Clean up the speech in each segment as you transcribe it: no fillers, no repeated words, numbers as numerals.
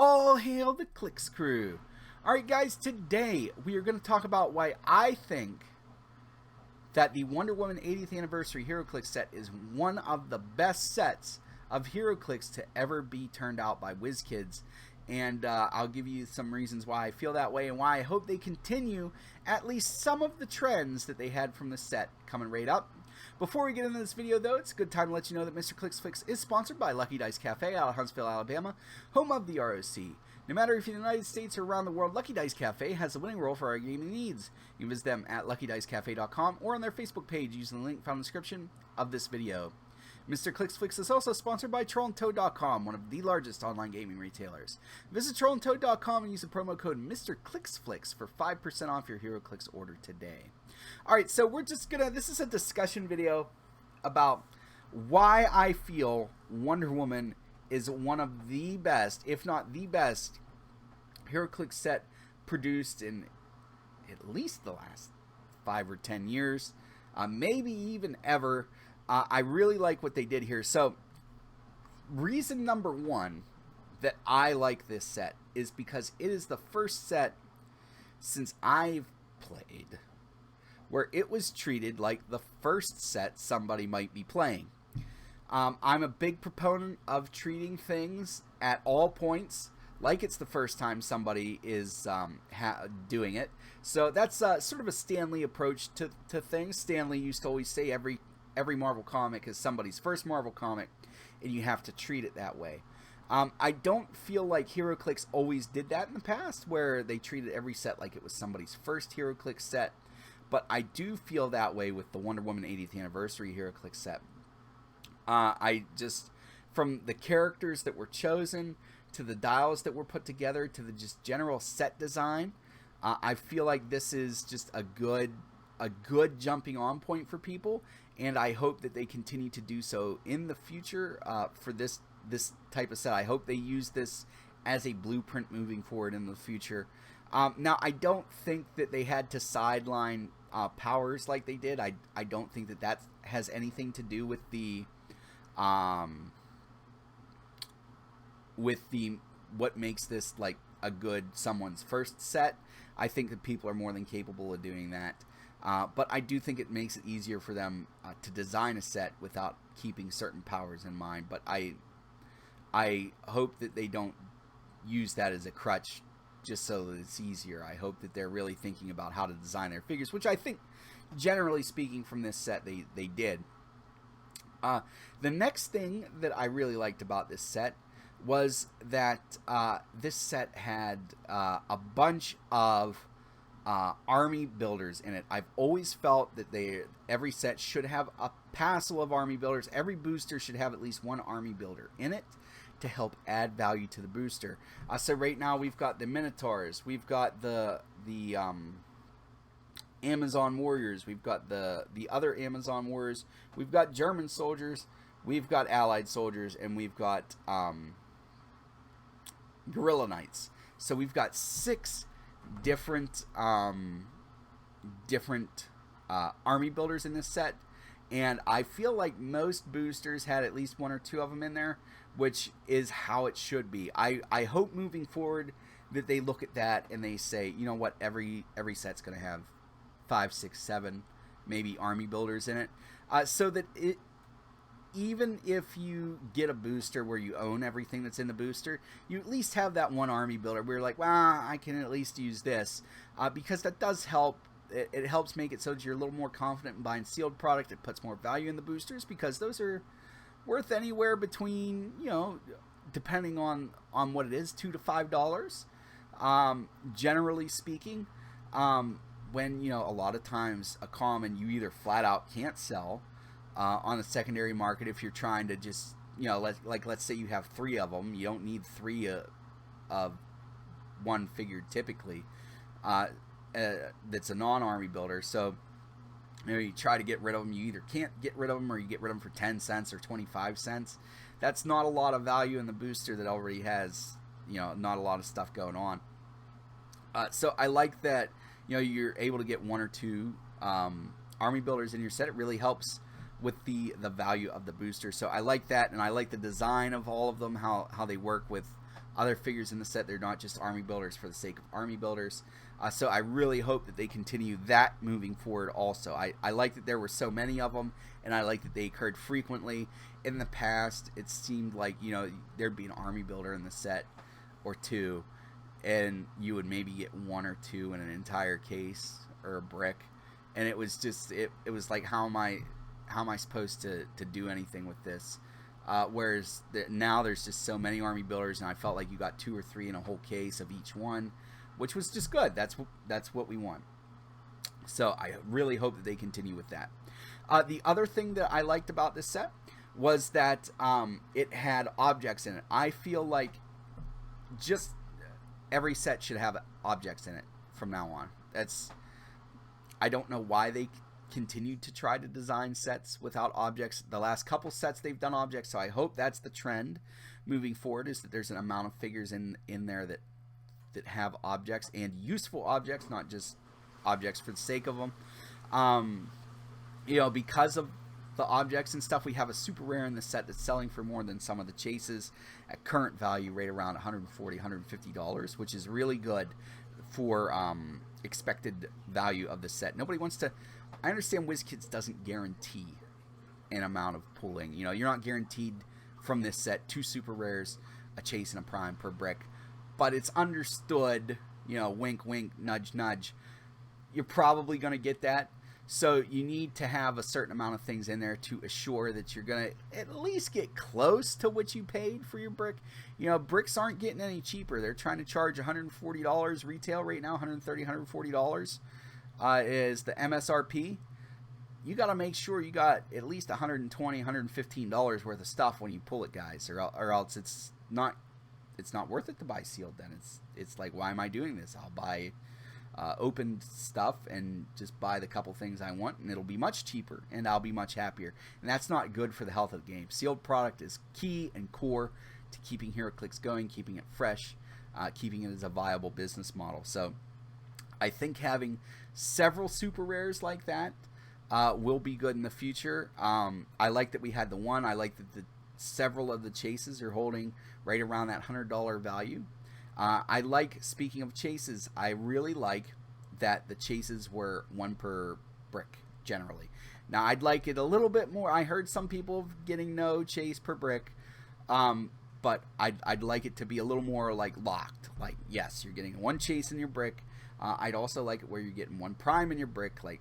All hail the Clicks crew. Alright guys, today we are going to talk about why I think that the Wonder Woman 80th Anniversary Heroclix set is one of the best sets of Heroclix to ever be turned out by Wizkids. And I'll give you some reasons why I feel that way and why I hope they continue at least some of the trends that they had from the set coming right up. Before we get into this video, though, it's a good time to let you know that Mr. Clicks Flicks is sponsored by Lucky Dice Cafe out of Huntsville, Alabama, home of the ROC. No matter if you're in the United States or around the world, Lucky Dice Cafe has the winning role for our gaming needs. You can visit them at LuckyDiceCafe.com or on their Facebook page using the link found in the description of this video. Mr. Clicks Flicks is also sponsored by TrollandToad.com, one of the largest online gaming retailers. Visit TrollandToad.com and use the promo code MrClicksFlicks for 5% off your Heroclix order today. Alright, so we're just gonna, this is a discussion video about why I feel Wonder Woman is one of the best, if not the best, Heroclix set produced in at least the last 5 or 10 years, maybe even ever. I really like what they did here. So, reason number one that I like this set is because it is the first set since I've played where it was treated like the first set somebody might be playing. I'm a big proponent of treating things at all points like it's the first time somebody is doing it. So that's sort of a Stan Lee approach to things. Stan Lee used to always say every Marvel comic is somebody's first Marvel comic, and you have to treat it that way. I don't feel like Heroclix always did that in the past, where they treated every set like it was somebody's first Heroclix set, but I do feel that way with the Wonder Woman 80th Anniversary Heroclix set. I just, from the characters that were chosen, to the dials that were put together, to the just general set design, I feel like this is just a good jumping on point for people, and I hope that they continue to do so in the future for this type of set. I hope they use this as a blueprint moving forward in the future. Now, I don't think that they had to sideline powers like they did. I don't think that has anything to do with the what makes this like a good someone's first set. I think that people are more than capable of doing that. But I do think it makes it easier for them to design a set without keeping certain powers in mind. But I hope that they don't use that as a crutch just so that it's easier. I hope that they're really thinking about how to design their figures, which I think, generally speaking, from this set, they did. The next thing that I really liked about this set was that this set had a bunch of army builders in it. I've always felt that every set should have a passel of army builders. Every booster should have at least one army builder in it to help add value to the booster. So right now we've got the Minotaurs, we've got the Amazon Warriors, we've got the other Amazon Warriors, we've got German soldiers, we've got Allied soldiers, and we've got Gorilla Knights. So we've got 6 different army builders in this set, and I feel like most boosters had at least 1 or 2 of them in there, which is how it should be. I hope moving forward that they look at that and they say, you know what, every set's going to have 5, 6, 7 maybe army builders in it, so that even if you get a booster where you own everything that's in the booster, you at least have that one army builder where you're like, well, I can at least use this, because that does help. It helps make it so that you're a little more confident in buying sealed product. It puts more value in the boosters because those are worth anywhere between, you know, depending on what it is, $2 to $5, generally speaking. When, you know, a lot of times a common you either flat out can't sell on the secondary market if you're trying to just, you know, let's say you have 3 of them. You don't need 3 of one figure typically. That's a non-army builder. So, you know, you try to get rid of them. You either can't get rid of them or you get rid of them for 10 cents or 25 cents. That's not a lot of value in the booster that already has, you know, not a lot of stuff going on. So I like that, you know, you're able to get 1 or 2 army builders in your set. It really helps with the value of the booster. So I like that, and I like the design of all of them, how they work with other figures in the set. They're not just army builders for the sake of army builders. So I really hope that they continue that moving forward also. I like that there were so many of them, and I like that they occurred frequently. In the past, it seemed like, you know, there'd be an army builder in the set or two, and you would maybe get one or two in an entire case or a brick, and it was just it was like, how am I supposed to do anything with this? Whereas now there's just so many army builders, and I felt like you got 2 or 3 in a whole case of each one, which was just good. That's what we want. So I really hope that they continue with that. The other thing that I liked about this set was that it had objects in it. I feel like just every set should have objects in it from now on. I don't know why they continued to try to design sets without objects. The last couple sets they've done objects, so I hope that's the trend moving forward, is that there's an amount of figures in there that have objects, and useful objects, not just objects for the sake of them. You know, because of the objects and stuff, we have a super rare in the set that's selling for more than some of the chases at current value, right around $140, $150, which is really good for expected value of the set. Nobody wants to. I understand Wizkids doesn't guarantee an amount of pulling. You know, you're not guaranteed from this set 2 super rares, a chase, and a prime per brick. But it's understood, you know, wink, wink, nudge, nudge. You're probably going to get that. So you need to have a certain amount of things in there to assure that you're going to at least get close to what you paid for your brick. You know, bricks aren't getting any cheaper. They're trying to charge $140 retail right now. $130, $140 is the MSRP. You got to make sure you got at least $120, $115 worth of stuff when you pull it, guys, or else it's not worth it to buy sealed. Then it's like, why am I doing this? I'll buy opened stuff and just buy the couple things I want, and it'll be much cheaper, and I'll be much happier. And that's not good for the health of the game. Sealed product is key and core to keeping Heroclix going, keeping it fresh, keeping it as a viable business model. So I think having several super rares like that will be good in the future. I like that we had the one. I like that several of the chases are holding right around that $100 value. I like, speaking of chases, I really like that the chases were 1 per brick generally. Now I'd like it a little bit more. I heard some people getting no chase per brick, but I'd like it to be a little more like locked. Like, yes, you're getting 1 chase in your brick. I'd also like it where you're getting 1 prime in your brick, like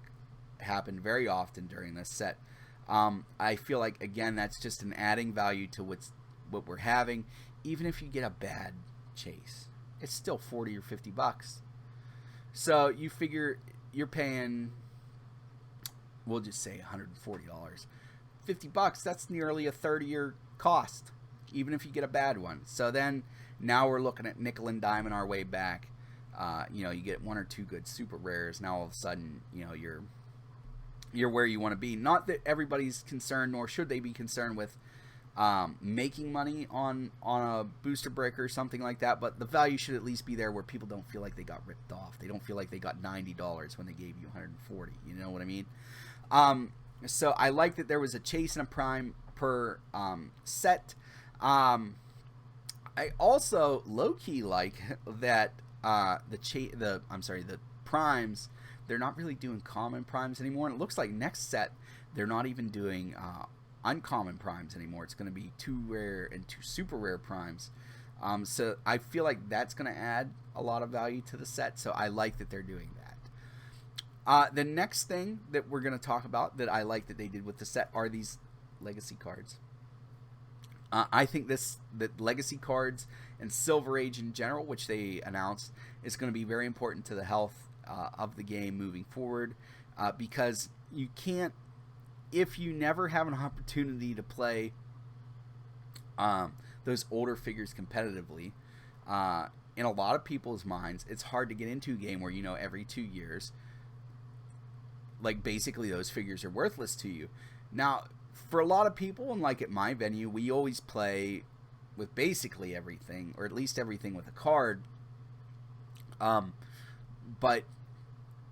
happened very often during this set. I feel like, again, that's just an adding value to what we're having. Even if you get a bad chase, it's still $40 or $50. So you figure you're paying, we'll just say $140, $50. That's nearly a third of your cost, even if you get a bad one. So then now we're looking at nickel and diming our way back. You know, you get 1 or 2 good super rares. Now all of a sudden, you know, you're where you want to be. Not that everybody's concerned, nor should they be concerned with making money on a booster brick or something like that, but the value should at least be there where people don't feel like they got ripped off. They don't feel like they got $90 when they gave you $140. You know what I mean? So I like that there was a chase and a prime per set. I also low-key like that the primes, they're not really doing common primes anymore. And it looks like next set they're not even doing uncommon primes anymore. It's going to be 2 rare and 2 super rare primes. So I feel like that's going to add a lot of value to the set. So I like that they're doing that. The next thing that we're going to talk about that I like that they did with the set are these legacy cards. I think that legacy cards and Silver Age in general, which they announced, is going to be very important to the health of the game moving forward, because you can't, if you never have an opportunity to play those older figures competitively, in a lot of people's minds, it's hard to get into a game where, you know, every 2 years, like, basically those figures are worthless to you. Now, for a lot of people, and like at my venue, we always play with basically everything, or at least everything with a card. But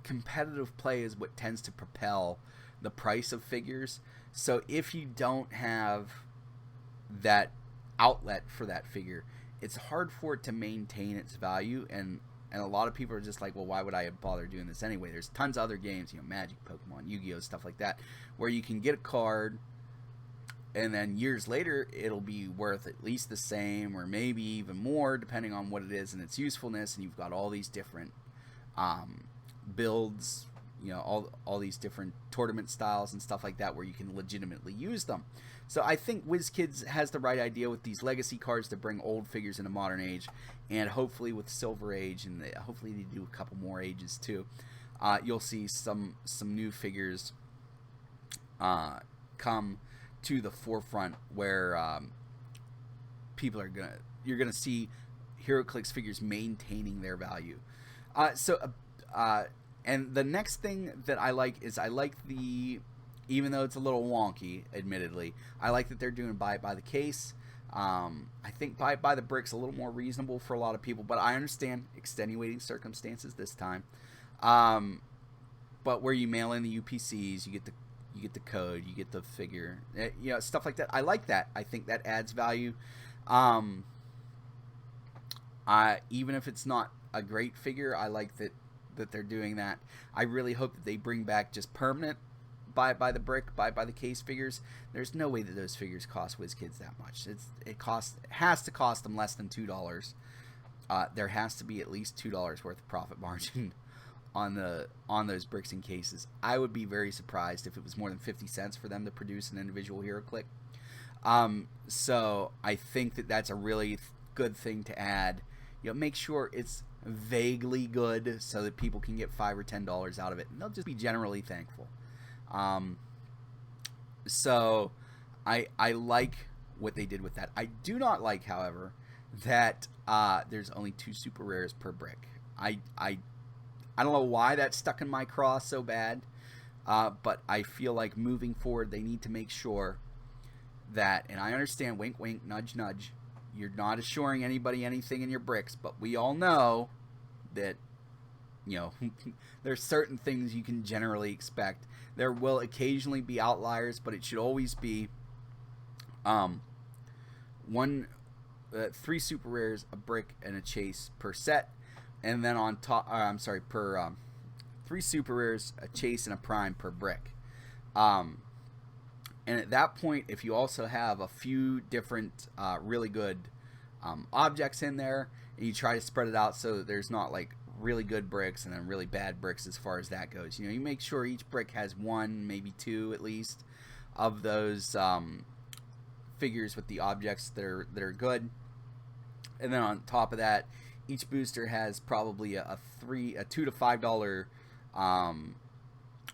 competitive play is what tends to propel the price of figures. So if you don't have that outlet for that figure, it's hard for it to maintain its value, and a lot of people are just like, well, why would I bother doing this anyway? There's tons of other games, you know, Magic, Pokemon, Yu-Gi-Oh, stuff like that, where you can get a card, and then years later it'll be worth at least the same or maybe even more depending on what it is and its usefulness. And you've got all these different builds, you know, all these different tournament styles and stuff like that where you can legitimately use them. So I think WizKids has the right idea with these legacy cards to bring old figures into modern age, and hopefully with Silver Age, and hopefully they do a couple more ages too, you'll see some new figures come to the forefront where you're gonna see Heroclix figures maintaining their value. And the next thing that I like is even though it's a little wonky, admittedly, I like that they're doing buy it by the case. I think buy it by the brick's a little more reasonable for a lot of people, but I understand extenuating circumstances this time. But where you mail in the UPCs, you get the code, you get the figure, you know, stuff like that. I like that. I think that adds value. Even if it's not a great figure, I like that they're doing that. I really hope that they bring back just permanent buy it by the brick, buy it by the case figures. There's no way that those figures cost WizKids that much. It has to cost them less than $2. There has to be at least $2 worth of profit margin on those bricks and cases. I would be very surprised if it was more than 50 cents for them to produce an individual Heroclix. So I think that that's a really good thing to add. You know, make sure it's vaguely good so that people can get $5 or $10 out of it, and they'll just be generally thankful. So I like what they did with that. I do not like, however, that there's only 2 super rares per brick. I don't know why that stuck in my craw so bad, but I feel like moving forward they need to make sure that, and I understand, wink wink, nudge nudge, you're not assuring anybody anything in your bricks, but we all know that, you know, there's certain things you can generally expect. There will occasionally be outliers, but it should always be 3 super rares, a brick, and a chase per set, and then on top, per 3 super rares, a chase, and a prime per brick. And at that point, if you also have a few different really good objects in there, and you try to spread it out so that there's not like really good bricks and then really bad bricks as far as that goes. You know, you make sure each brick has 1, maybe 2 at least of those figures with the objects that are good. And then on top of that, each booster has probably a $2 to $5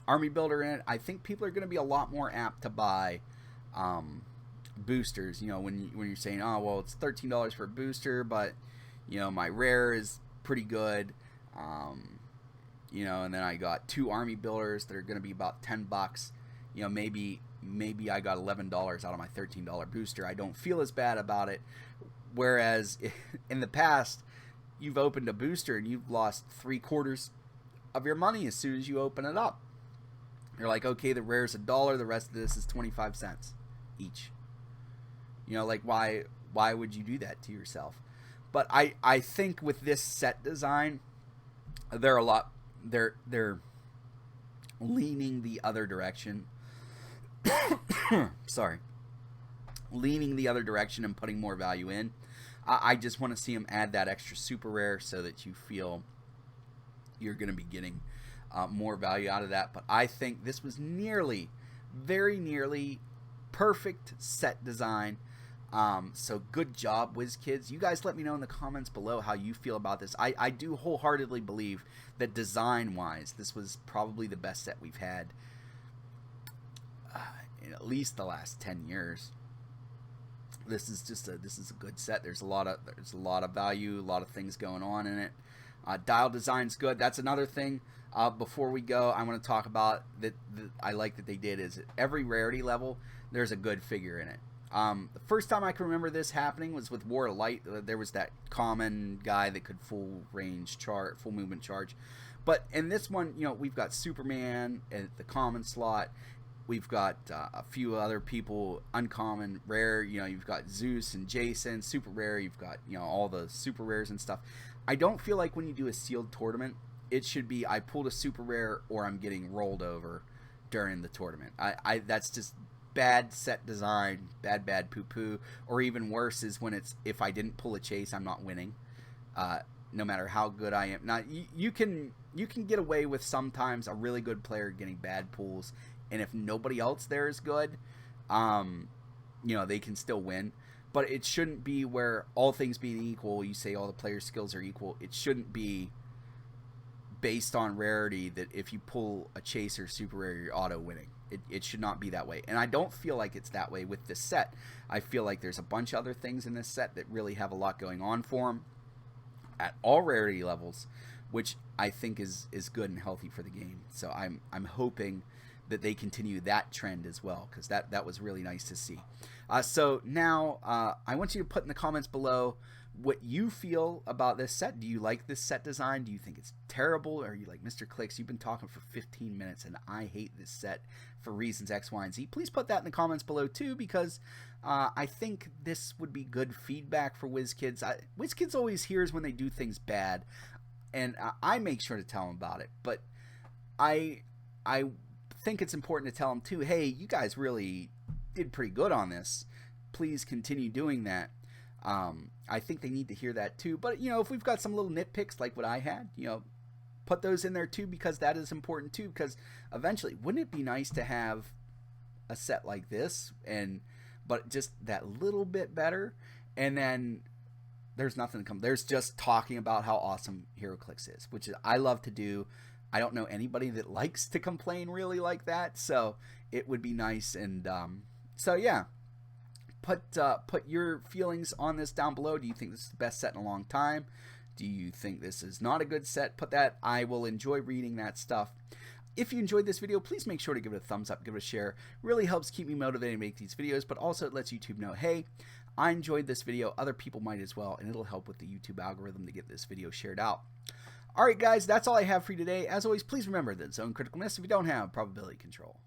army builder in it. I think people are going to be a lot more apt to buy boosters. You know, when you're saying, oh well, it's $13 for a booster, but you know my rare is pretty good. You know, and then I got 2 army builders that are going to be about $10. You know, maybe I got $11 out of my $13 booster. I don't feel as bad about it. Whereas in the past, you've opened a booster and you've lost 3/4 of your money as soon as you open it up. You're like, okay, the rare's $1. The rest of this is 25 cents each. You know, like why would you do that to yourself? But I think with this set design, they're leaning the other direction. Sorry. Leaning the other direction and putting more value in. I just want to see them add that extra super rare so that you feel you're going to be getting more value out of that. But I think this was very nearly perfect set design. So good job, WizKids. You guys let me know in the comments below how you feel about this. I do wholeheartedly believe that design-wise, this was probably the best set we've had in at least the last 10 years. This is a good set. There's a lot of value, a lot of things going on in it. Dial design's good. That's another thing. Before we go, I want to talk about that I like that they did is at every rarity level there's a good figure in it. The first time I can remember this happening was with War of Light. There was that common guy that could full movement charge. But in this one, you know, we've got Superman at the common slot. We've got a few other people, uncommon, rare. You know, you've got Zeus and Jason, super rare. You've got, you know, all the super rares and stuff. I don't feel like when you do a sealed tournament, it should be I pulled a super rare or I'm getting rolled over during the tournament. I that's just bad set design, bad poo poo. Or even worse is when it's if I didn't pull a chase, I'm not winning. No matter how good I am. Now you can get away with sometimes a really good player getting bad pulls, and if nobody else there is good, you know, they can still win. But it shouldn't be where all things being equal, you say all the player skills are equal. It shouldn't be based on rarity that if you pull a chase or super rare, you're auto winning. It should not be that way. And I don't feel like it's that way with this set. I feel like there's a bunch of other things in this set that really have a lot going on for them at all rarity levels, which I think is good and healthy for the game. So I'm hoping that they continue that trend as well, because that was really nice to see. So now I want you to put in the comments below what you feel about this set. Do you like this set design? Do you think it's terrible? Or are you like, Mr. Clicks, you've been talking for 15 minutes and I hate this set for reasons X, Y, and Z? Please put that in the comments below too, because I think this would be good feedback for Wizkids. Wizkids always hears when they do things bad, and I make sure to tell them about it. But I think it's important to tell them too, hey, you guys really did pretty good on this. Please continue doing that. I think they need to hear that too. But, you know, if we've got some little nitpicks like what I had, you know, put those in there too, because that is important too. Because eventually, wouldn't it be nice to have a set like this, but just that little bit better? And then there's nothing to come. There's just talking about how awesome Heroclix is, which is I love to do. I don't know anybody that likes to complain really like that, so it would be nice. And so yeah. Put your feelings on this down below. Do you think this is the best set in a long time? Do you think this is not a good set? Put that. I will enjoy reading that stuff. If you enjoyed this video, please make sure to give it a thumbs up, give it a share. Really helps keep me motivated to make these videos, but also it lets YouTube know, hey, I enjoyed this video. Other people might as well, and it'll help with the YouTube algorithm to get this video shared out. All right, guys, that's all I have for you today. As always, please remember that zone critical miss if you don't have probability control.